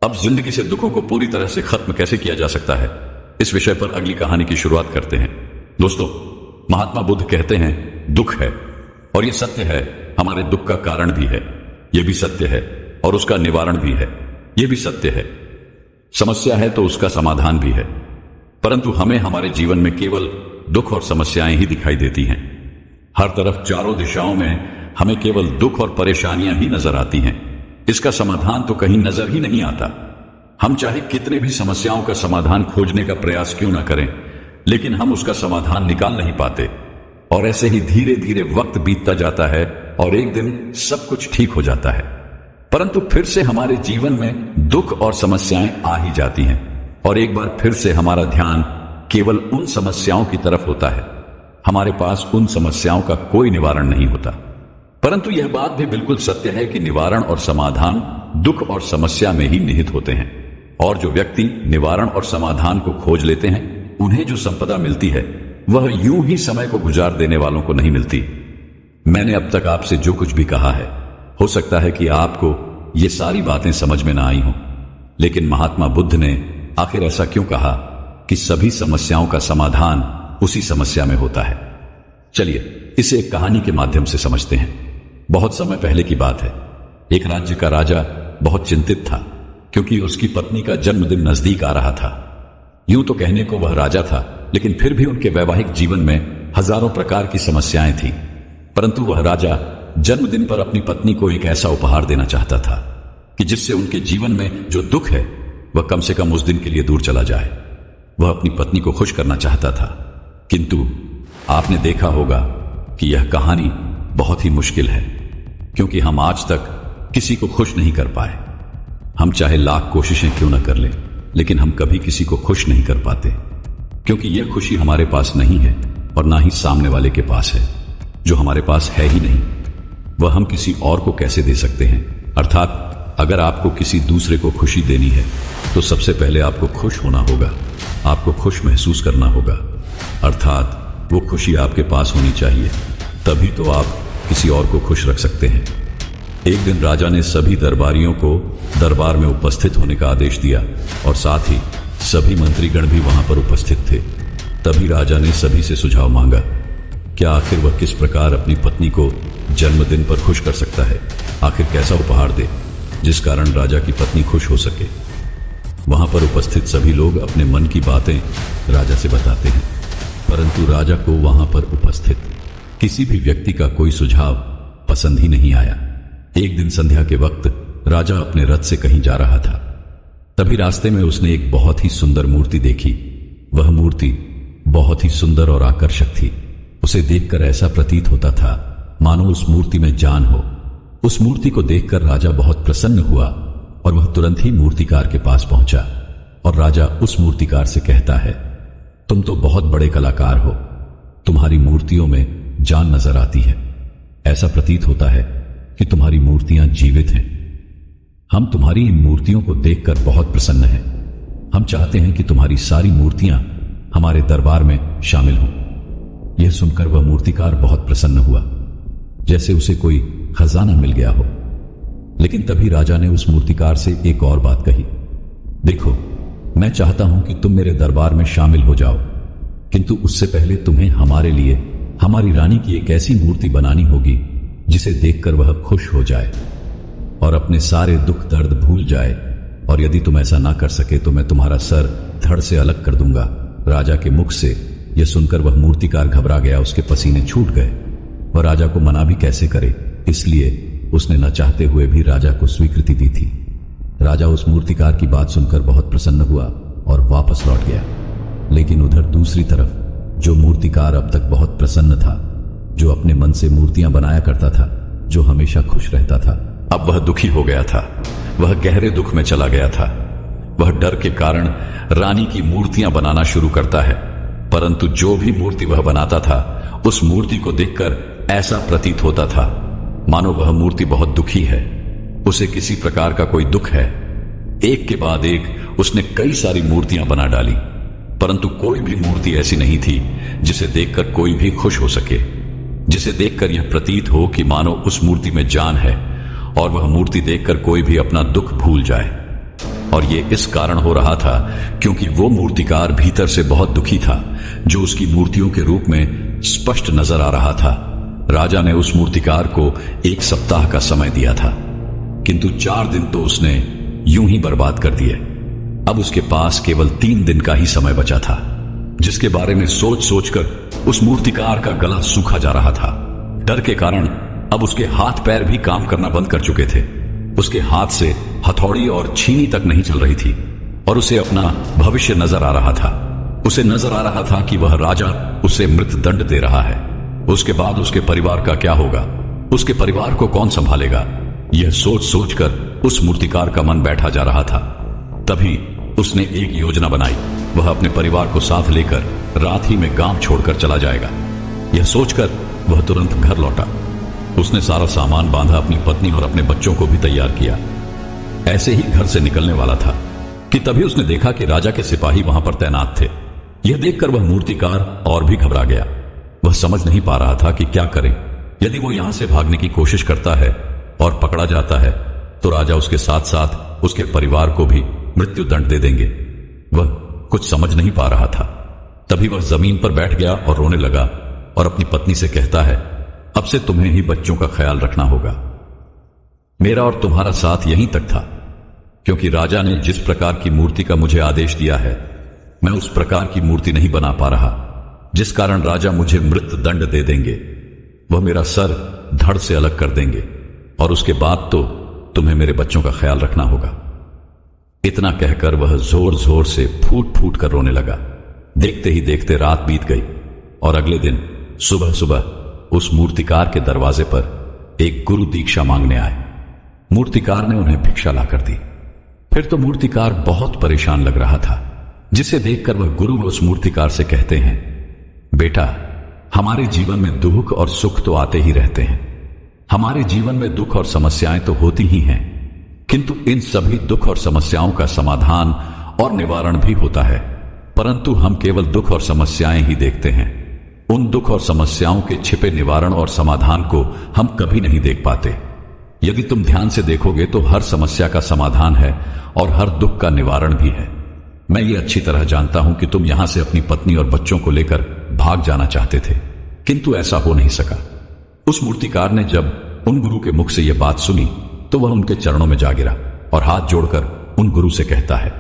अब जिंदगी से दुखों को पूरी तरह से खत्म कैसे किया जा सकता है, इस विषय पर अगली कहानी की शुरुआत करते हैं। दोस्तों, महात्मा बुद्ध कहते हैं दुख है, और यह सत्य है, हमारे दुख का कारण भी है, यह भी सत्य है, और उसका निवारण भी है, यह भी सत्य है। समस्या है तो उसका समाधान भी है, परंतु हमें हमारे जीवन में केवल दुख और समस्याएं ही दिखाई देती हैं। हर तरफ चारों दिशाओं में हमें केवल दुख और परेशानियां ही नजर आती हैं। इसका समाधान तो कहीं नजर ही नहीं आता। हम चाहे कितने भी समस्याओं का समाधान खोजने का प्रयास क्यों ना करें, लेकिन हम उसका समाधान निकाल नहीं पाते, और ऐसे ही धीरे धीरे वक्त बीतता जाता है और एक दिन सब कुछ ठीक हो जाता है। परंतु फिर से हमारे जीवन में दुख और समस्याएं आ ही जाती हैं, और एक बार फिर से हमारा ध्यान केवल उन समस्याओं की तरफ होता है। हमारे पास उन समस्याओं का कोई निवारण नहीं होता। परंतु यह बात भी बिल्कुल सत्य है कि निवारण और समाधान दुख और समस्या में ही निहित होते हैं, और जो व्यक्ति निवारण और समाधान को खोज लेते हैं, उन्हें जो संपदा मिलती है वह यूं ही समय को गुजार देने वालों को नहीं मिलती। मैंने अब तक आपसे जो कुछ भी कहा है, हो सकता है कि आपको ये सारी बातें समझ में ना आई हों, लेकिन महात्मा बुद्ध ने आखिर ऐसा क्यों कहा कि सभी समस्याओं का समाधान उसी समस्या में होता है। चलिए इसे एक कहानी के माध्यम से समझते हैं। बहुत समय पहले की बात है। एक राज्य का राजा बहुत चिंतित था, क्योंकि उसकी पत्नी का जन्मदिन नजदीक आ रहा था। यूं तो कहने को वह राजा था, लेकिन फिर भी उनके वैवाहिक जीवन में हजारों प्रकार की समस्याएं थीं। परंतु वह राजा जन्मदिन पर अपनी पत्नी को एक ऐसा उपहार देना चाहता था कि जिससे उनके जीवन में जो दुख है वह कम से कम उस दिन के लिए दूर चला जाए। वह अपनी पत्नी को खुश करना चाहता था, किंतु आपने देखा होगा कि यह कहानी बहुत ही मुश्किल है, क्योंकि हम आज तक किसी को खुश नहीं कर पाए। हम चाहे लाख कोशिशें क्यों न कर लें, लेकिन हम कभी किसी को खुश नहीं कर पाते, क्योंकि यह खुशी हमारे पास नहीं है और ना ही सामने वाले के पास है। जो हमारे पास है ही नहीं, वह हम किसी और को कैसे दे सकते हैं। अर्थात अगर आपको किसी दूसरे को खुशी देनी है तो सबसे पहले आपको खुश होना होगा, आपको खुश महसूस करना होगा, अर्थात वो खुशी आपके पास होनी चाहिए, तभी तो आप किसी और को खुश रख सकते हैं। एक दिन राजा ने सभी दरबारियों को दरबार में उपस्थित होने का आदेश दिया, और साथ ही सभी मंत्रीगण भी वहां पर उपस्थित थे। तभी राजा ने सभी से सुझाव मांगा, क्या आखिर वह किस प्रकार अपनी पत्नी को जन्मदिन पर खुश कर सकता है। आखिर कैसा उपहार दे जिस कारण राजा की पत्नी खुश हो सके। वहां पर उपस्थित सभी लोग अपने मन की बातें राजा से बताते हैं, परंतु राजा को वहां पर उपस्थित किसी भी व्यक्ति का कोई सुझाव पसंद ही नहीं आया। एक दिन संध्या के वक्त राजा अपने रथ से कहीं जा रहा था। तभी रास्ते में उसने एक बहुत ही सुंदर मूर्ति देखी। वह मूर्ति बहुत ही सुंदर और आकर्षक थी। उसे देखकर ऐसा प्रतीत होता था मानो उस मूर्ति में जान हो। उस मूर्ति को देखकर राजा बहुत प्रसन्न हुआ, और वह तुरंत ही मूर्तिकार के पास पहुंचा, और राजा उस मूर्तिकार से कहता है, तुम तो बहुत बड़े कलाकार हो, तुम्हारी मूर्तियों में जान नजर आती है। ऐसा प्रतीत होता है कि तुम्हारी मूर्तियां जीवित हैं। हम तुम्हारी इन मूर्तियों को देखकर बहुत प्रसन्न हैं। हम चाहते हैं कि तुम्हारी सारी मूर्तियां हमारे दरबार में शामिल हों। यह सुनकर वह मूर्तिकार बहुत प्रसन्न हुआ, जैसे उसे कोई खजाना मिल गया हो। लेकिन तभी राजा ने उस मूर्तिकार से एक और बात कही, देखो, मैं चाहता हूं कि तुम मेरे दरबार में शामिल हो जाओ, किंतु उससे पहले तुम्हें हमारे लिए हमारी रानी की एक ऐसी मूर्ति बनानी होगी जिसे देखकर वह खुश हो जाए और अपने सारे दुख दर्द भूल जाए, और यदि तुम ऐसा ना कर सके तो मैं तुम्हारा सर धड़ से अलग कर दूंगा। राजा के मुख से यह सुनकर वह मूर्तिकार घबरा गया, उसके पसीने छूट गए। वह राजा को मना भी कैसे करे, इसलिए उसने न चाहते हुए भी राजा को स्वीकृति दी थी। राजा उस मूर्तिकार की बात सुनकर बहुत प्रसन्न हुआ और वापस लौट गया। लेकिन उधर दूसरी तरफ जो मूर्तिकार अब तक बहुत प्रसन्न था, जो अपने मन से मूर्तियां बनाया करता था, जो हमेशा खुश रहता था, अब वह दुखी हो गया था। वह गहरे दुख में चला गया था। वह डर के कारण रानी की मूर्तियां बनाना शुरू करता है, परंतु जो भी मूर्ति वह बनाता था, उस मूर्ति को देखकर ऐसा प्रतीत होता था मानो वह मूर्ति बहुत दुखी है, उसे किसी प्रकार का कोई दुख है। एक के बाद एक उसने कई सारी मूर्तियां बना डाली, परंतु कोई भी मूर्ति ऐसी नहीं थी जिसे देखकर कोई भी खुश हो सके, जिसे देखकर यह प्रतीत हो कि मानो उस मूर्ति में जान है और वह मूर्ति देखकर कोई भी अपना दुख भूल जाए। और ये इस कारण हो रहा था क्योंकि वो मूर्तिकार भीतर से बहुत दुखी था, जो उसकी मूर्तियों के रूप में स्पष्ट नजर आ रहा था। राजा ने उस मूर्तिकार को 1 सप्ताह का समय दिया था, किंतु 4 दिन तो उसने यूं ही बर्बाद कर दिए। अब उसके पास केवल 3 दिन का ही समय बचा था, जिसके बारे में सोच सोचकर उस मूर्तिकार का गला सूखा जा रहा था। डर के कारण अब उसके हाथ पैर भी काम करना बंद कर चुके थे। उसके हाथ से हथौड़ी और छीनी तक नहीं चल रही थी और उसे अपना भविष्य नजर आ रहा था। उसे नजर आ रहा था कि वह राजा उसे मृत्युदंड दे रहा है। उसके बाद उसके परिवार का क्या होगा, उसके परिवार को कौन संभालेगा, यह सोच सोचकर उस मूर्तिकार का मन बैठा जा रहा था। तभी उसने एक योजना बनाई। वह अपने परिवार को साथ लेकर रात ही में गांव छोड़कर चला जाएगा। यह सोचकर वह तुरंत घर लौटा। उसने सारा सामान बांधा, अपनी पत्नी और अपने बच्चों को भी तैयार किया। ऐसे ही घर से निकलने वाला था कि तभी उसने देखा कि राजा के सिपाही वहां पर तैनात थे। यह देखकर वह मूर्तिकार और भी घबरा गया। वह समझ नहीं पा रहा था कि क्या करे। यदि वो यहां से भागने की कोशिश करता है और पकड़ा जाता है तो राजा उसके साथ साथ उसके परिवार को भी मृत्युदंड दे देंगे। वह कुछ समझ नहीं पा रहा था। तभी वह जमीन पर बैठ गया और रोने लगा और अपनी पत्नी से कहता है, अब से तुम्हें ही बच्चों का ख्याल रखना होगा। मेरा और तुम्हारा साथ यहीं तक था, क्योंकि राजा ने जिस प्रकार की मूर्ति का मुझे आदेश दिया है, मैं उस प्रकार की मूर्ति नहीं बना पा रहा, जिस कारण राजा मुझे मृत्युदंड दे देंगे। वह मेरा सर धड़ से अलग कर देंगे और उसके बाद तो तुम्हें मेरे बच्चों का ख्याल रखना होगा। इतना कहकर वह जोर जोर से फूट फूट कर रोने लगा। देखते ही देखते रात बीत गई और अगले दिन सुबह सुबह उस मूर्तिकार के दरवाजे पर एक गुरु दीक्षा मांगने आए। मूर्तिकार ने उन्हें भिक्षा लाकर दी। फिर तो मूर्तिकार बहुत परेशान लग रहा था, जिसे देखकर वह गुरु उस मूर्तिकार से कहते हैं, बेटा, हमारे जीवन में दुख और सुख तो आते ही रहते हैं। हमारे जीवन में दुख और समस्याएं तो होती ही हैं, किंतु इन सभी दुख और समस्याओं का समाधान और निवारण भी होता है, परंतु हम केवल दुख और समस्याएं ही देखते हैं। उन दुख और समस्याओं के छिपे निवारण और समाधान को हम कभी नहीं देख पाते। यदि तुम ध्यान से देखोगे तो हर समस्या का समाधान है और हर दुख का निवारण भी है। मैं ये अच्छी तरह जानता हूं कि तुम यहां से अपनी पत्नी और बच्चों को लेकर भाग जाना चाहते थे, किंतु ऐसा हो नहीं सका। उस मूर्तिकार ने जब उन गुरु के मुख से यह बात सुनी तो वह उनके चरणों में जा गिरा और हाथ जोड़कर उन गुरु से कहता है,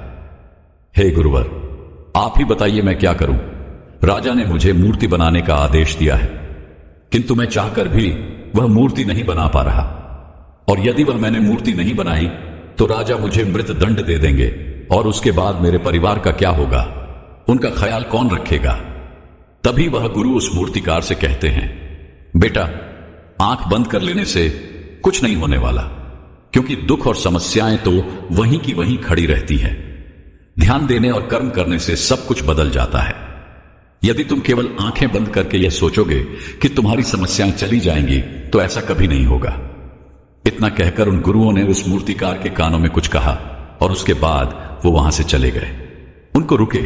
हे गुरुवर, आप ही बताइए मैं क्या करूं। राजा ने मुझे मूर्ति बनाने का आदेश दिया है, किंतु मैं चाहकर भी वह मूर्ति नहीं बना पा रहा, और यदि वह मैंने मूर्ति नहीं बनाई तो राजा मुझे मृत्युदंड दे देंगे और उसके बाद मेरे परिवार का क्या होगा, उनका ख्याल कौन रखेगा। तभी वह गुरु उस मूर्तिकार से कहते हैं, बेटा, आंख बंद कर लेने से कुछ नहीं होने वाला, क्योंकि दुख और समस्याएं तो वहीं की वहीं खड़ी रहती हैं। ध्यान देने और कर्म करने से सब कुछ बदल जाता है। यदि तुम केवल आंखें बंद करके यह सोचोगे कि तुम्हारी समस्याएं चली जाएंगी तो ऐसा कभी नहीं होगा। इतना कहकर उन गुरुओं ने उस मूर्तिकार के कानों में कुछ कहा और उसके बाद वो वहां से चले गए। उनको रुके।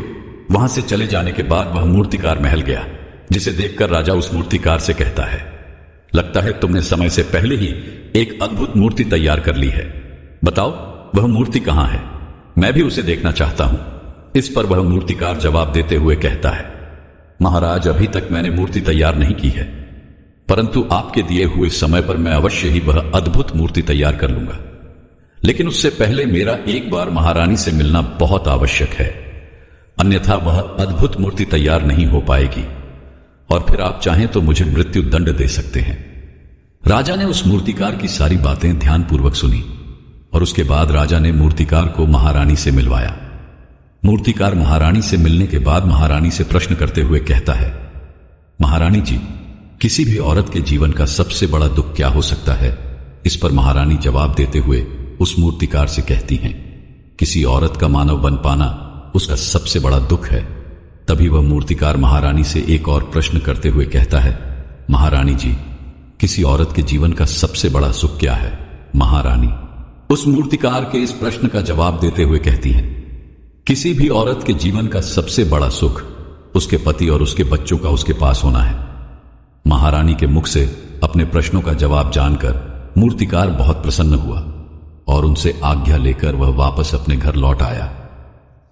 वहां से चले जाने के बाद वह मूर्तिकार महल गया, जिसे देखकर राजा उस मूर्तिकार से कहता है, लगता है तुमने समय से पहले ही एक अद्भुत मूर्ति तैयार कर ली है। बताओ वह मूर्ति कहां है, मैं भी उसे देखना चाहता हूं। इस पर वह मूर्तिकार जवाब देते हुए कहता है, महाराज, अभी तक मैंने मूर्ति तैयार नहीं की है, परंतु आपके दिए हुए समय पर मैं अवश्य ही वह अद्भुत मूर्ति तैयार कर लूंगा। लेकिन उससे पहले मेरा एक बार महारानी से मिलना बहुत आवश्यक है, अन्यथा वह अद्भुत मूर्ति तैयार नहीं हो पाएगी और फिर आप चाहें तो मुझे मृत्यु दंड दे सकते हैं। राजा ने उस मूर्तिकार की सारी बातें ध्यानपूर्वक सुनी और उसके बाद राजा ने मूर्तिकार को महारानी से मिलवाया। मूर्तिकार महारानी से मिलने के बाद महारानी से प्रश्न करते हुए कहता है, महारानी जी, किसी भी औरत के जीवन का सबसे बड़ा दुख क्या हो सकता है। इस पर महारानी जवाब देते हुए उस मूर्तिकार से कहती हैं, किसी औरत का मानव बन पाना उसका सबसे बड़ा दुख है। तभी वह मूर्तिकार महारानी से एक और प्रश्न करते हुए कहता है, महारानी जी, किसी औरत के जीवन का सबसे बड़ा सुख क्या है। महारानी उस मूर्तिकार के इस प्रश्न का जवाब देते हुए कहती हैं, किसी भी औरत के जीवन का सबसे बड़ा सुख उसके पति और उसके बच्चों का उसके पास होना है। महारानी के मुख से अपने प्रश्नों का जवाब जानकर मूर्तिकार बहुत प्रसन्न हुआ और उनसे आज्ञा लेकर वह वापस अपने घर लौट आया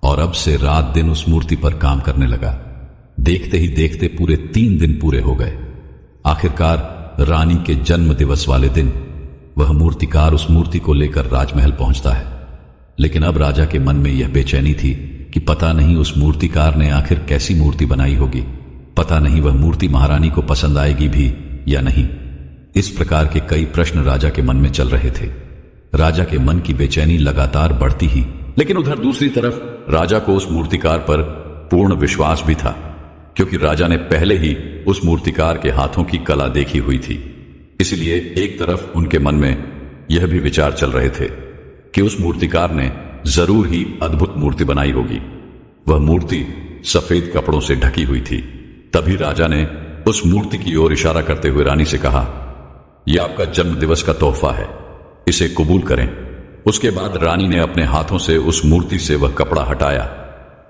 और अब से रात दिन उस मूर्ति पर काम करने लगा। देखते ही देखते पूरे 3 दिन पूरे हो गए। आखिरकार रानी के जन्म दिवस वाले दिन वह मूर्तिकार उस मूर्ति को लेकर राजमहल पहुंचता है। लेकिन अब राजा के मन में यह बेचैनी थी कि पता नहीं उस मूर्तिकार ने आखिर कैसी मूर्ति बनाई होगी, पता नहीं वह मूर्ति महारानी को पसंद आएगी भी या नहीं। इस प्रकार के कई प्रश्न राजा के मन में चल रहे थे। राजा के मन की बेचैनी लगातार बढ़ती ही, लेकिन उधर दूसरी तरफ राजा को उस मूर्तिकार पर पूर्ण विश्वास भी था, क्योंकि राजा ने पहले ही उस मूर्तिकार के हाथों की कला देखी हुई थी। इसलिए एक तरफ उनके मन में यह भी विचार चल रहे थे कि उस मूर्तिकार ने जरूर ही अद्भुत मूर्ति बनाई होगी। वह मूर्ति सफेद कपड़ों से ढकी हुई थी। तभी राजा ने उस मूर्ति की ओर इशारा करते हुए रानी से कहा, यह आपका जन्म दिवस का तोहफा है, इसे कबूल करें। उसके बाद रानी ने अपने हाथों से उस मूर्ति से वह कपड़ा हटाया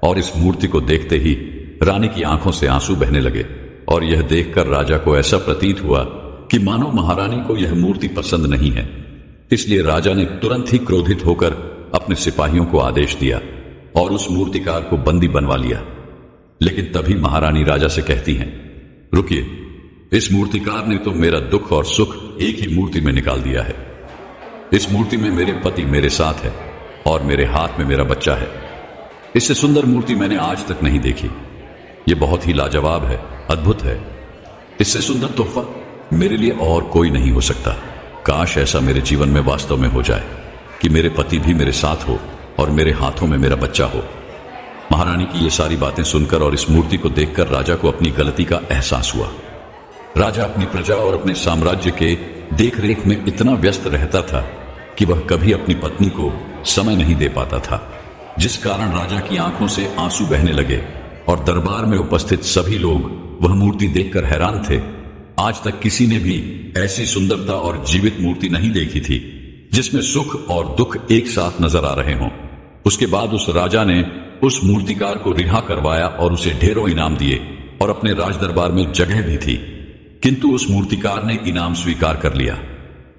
और इस मूर्ति को देखते ही रानी की आंखों से आंसू बहने लगे और यह देखकर राजा को ऐसा प्रतीत हुआ कि मानो महारानी को यह मूर्ति पसंद नहीं है। इसलिए राजा ने तुरंत ही क्रोधित होकर अपने सिपाहियों को आदेश दिया और उस मूर्तिकार को बंदी बनवा लिया। लेकिन तभी महारानी राजा से कहती हैं, रुकिए, इस मूर्तिकार ने तो मेरा दुख और सुख एक ही मूर्ति में निकाल दिया है। इस मूर्ति में मेरे पति मेरे साथ है और मेरे हाथ में मेरा बच्चा है। इससे सुंदर मूर्ति मैंने आज तक नहीं देखी। यह बहुत ही लाजवाब है, अद्भुत है। इससे सुंदर तोहफा मेरे लिए और कोई नहीं हो सकता। काश ऐसा मेरे जीवन में वास्तव में हो जाए कि मेरे पति भी मेरे साथ हो और मेरे हाथों में मेरा बच्चा हो। महारानी की ये सारी बातें सुनकर और इस मूर्ति को देखकर राजा को अपनी गलती का एहसास हुआ। राजा अपनी प्रजा और अपने साम्राज्य के देखरेख में इतना व्यस्त रहता था कि वह कभी अपनी पत्नी को समय नहीं दे पाता था, जिस कारण राजा की आंखों से आंसू बहने लगे और दरबार में उपस्थित सभी लोग वह मूर्ति देखकर हैरान थे। आज तक किसी ने भी ऐसी सुंदरता और जीवित मूर्ति नहीं देखी थी जिसमें सुख और दुख एक साथ नजर आ रहे हों। उसके बाद उस राजा ने उस मूर्तिकार को रिहा करवाया और उसे ढेरों इनाम दिए और अपने राजदरबार में जगह भी थी। किंतु उस मूर्तिकार ने इनाम स्वीकार कर लिया,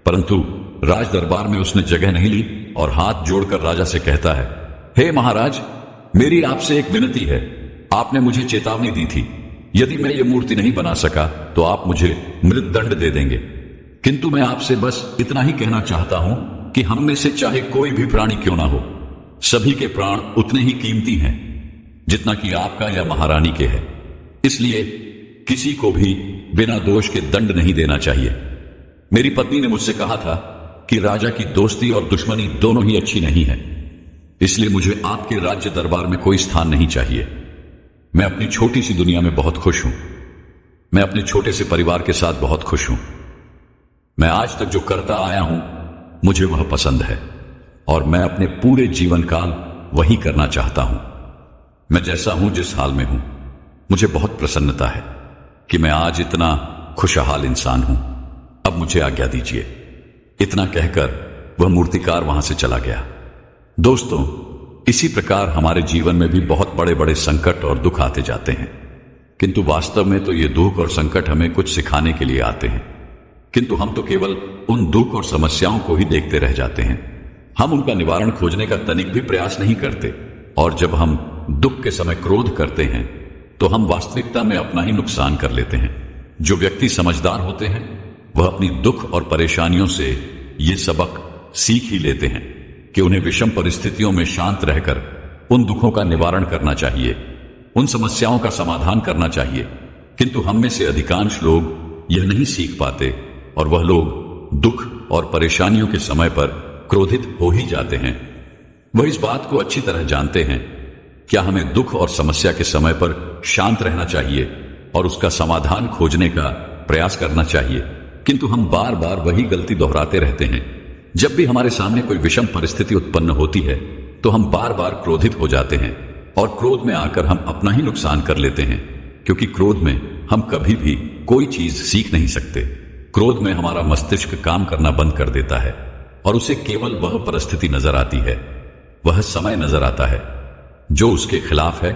परंतु राजदरबार में उसने जगह नहीं ली और हाथ जोड़कर राजा से कहता है, हे महाराज, मेरी आपसे एक विनती है। आपने मुझे चेतावनी दी थी, यदि मैं ये मूर्ति नहीं बना सका तो आप मुझे मृत्युदंड दे देंगे। किंतु मैं आपसे बस इतना ही कहना चाहता हूं कि हम में से चाहे कोई भी प्राणी क्यों ना हो, सभी के प्राण उतने ही कीमती हैं जितना कि आपका या महारानी के है। इसलिए किसी को भी बिना दोष के दंड नहीं देना चाहिए। मेरी पत्नी ने मुझसे कहा था कि राजा की दोस्ती और दुश्मनी दोनों ही अच्छी नहीं है, इसलिए मुझे आपके राज्य दरबार में कोई स्थान नहीं चाहिए। मैं अपनी छोटी सी दुनिया में बहुत खुश हूं। मैं अपने छोटे से परिवार के साथ बहुत खुश हूं। मैं आज तक जो करता आया हूं मुझे वह पसंद है और मैं अपने पूरे जीवन काल वही करना चाहता हूं। मैं जैसा हूं, जिस हाल में हूं, मुझे बहुत प्रसन्नता है कि मैं आज इतना खुशहाल इंसान हूं। अब मुझे आज्ञा दीजिए। इतना कहकर वह मूर्तिकार वहां से चला गया। दोस्तों, इसी प्रकार हमारे जीवन में भी बहुत बड़े बड़े संकट और दुख आते जाते हैं, किंतु वास्तव में तो ये दुख और संकट हमें कुछ सिखाने के लिए आते हैं। किंतु हम तो केवल उन दुख और समस्याओं को ही देखते रह जाते हैं। हम उनका निवारण खोजने का तनिक भी प्रयास नहीं करते और जब हम दुख के समय क्रोध करते हैं तो हम वास्तविकता में अपना ही नुकसान कर लेते हैं। जो व्यक्ति समझदार होते हैं वह अपनी दुख और परेशानियों से ये सबक सीख ही लेते हैं कि उन्हें विषम परिस्थितियों में शांत रहकर उन दुखों का निवारण करना चाहिए, उन समस्याओं का समाधान करना चाहिए। किंतु हम में से अधिकांश लोग यह नहीं सीख पाते और वह लोग दुख और परेशानियों के समय पर क्रोधित हो ही जाते हैं। वह इस बात को अच्छी तरह जानते हैं क्या हमें दुख और समस्या के समय पर शांत रहना चाहिए और उसका समाधान खोजने का प्रयास करना चाहिए, किंतु हम बार बार वही गलती दोहराते रहते हैं। जब भी हमारे सामने कोई विषम परिस्थिति उत्पन्न होती है तो हम बार बार क्रोधित हो जाते हैं और क्रोध में आकर हम अपना ही नुकसान कर लेते हैं, क्योंकि क्रोध में हम कभी भी कोई चीज सीख नहीं सकते। क्रोध में हमारा मस्तिष्क काम करना बंद कर देता है और उसे केवल वह परिस्थिति नजर आती है, वह समय नजर आता है जो उसके खिलाफ है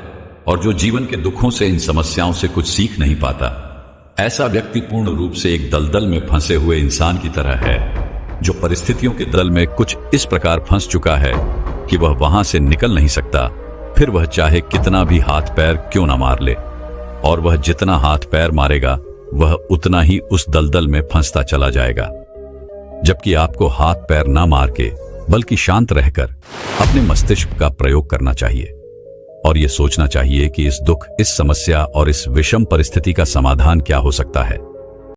और जो जीवन के दुखों से, इन समस्याओं से कुछ सीख नहीं पाता। ऐसा व्यक्ति पूर्ण रूप से एक दलदल में फंसे हुए इंसान की तरह है जो परिस्थितियों के दल में कुछ इस प्रकार फंस चुका है कि वह वहां से निकल नहीं सकता, फिर वह चाहे कितना भी हाथ पैर क्यों ना मार ले, और वह जितना हाथ पैर मारेगा वह उतना ही उस दलदल में फंसता चला जाएगा। जबकि आपको हाथ पैर ना मार के बल्कि शांत रहकर अपने मस्तिष्क का प्रयोग करना चाहिए और यह सोचना चाहिए कि इस दुख, इस समस्या और इस विषम परिस्थिति का समाधान क्या हो सकता है।